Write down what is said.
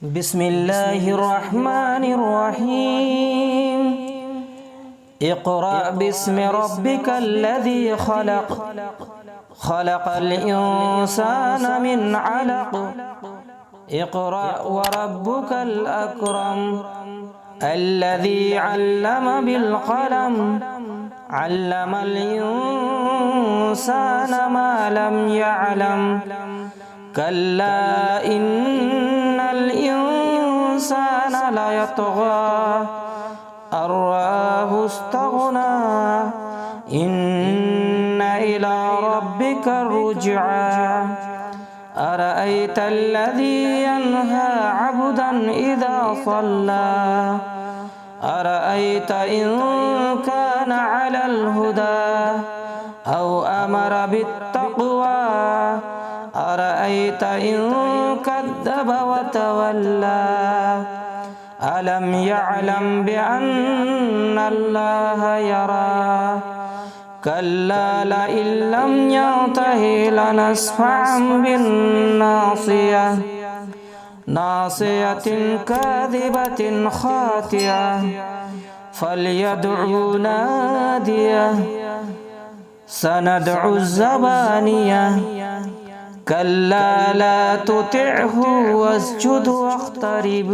بسم الله الرحمن الرحيم. اقرأ باسم ربك الذي خلق، خلق الإنسان من علق. اقرأ وربك الأكرم الذي علم بالقلم، علم الإنسان ما لم يعلم. كلا إن الإنسان ليطغى أن رآه استغنى، إن إلى ربك الرجعى. أرأيت الذي ينهى عبدا إذا صلى، أرأيت إن كان على الهدى أو أمر بالتقوى، أرأيت إن كذب وتولى. ألم يعلم بأن الله يرى، كلا لئن لم ينته لنسفعا بالناصية، ناصية كاذبة خاطئة. فليدع ناديه، سندع الزبانية. كلا لا تطعه واسجد واقترب.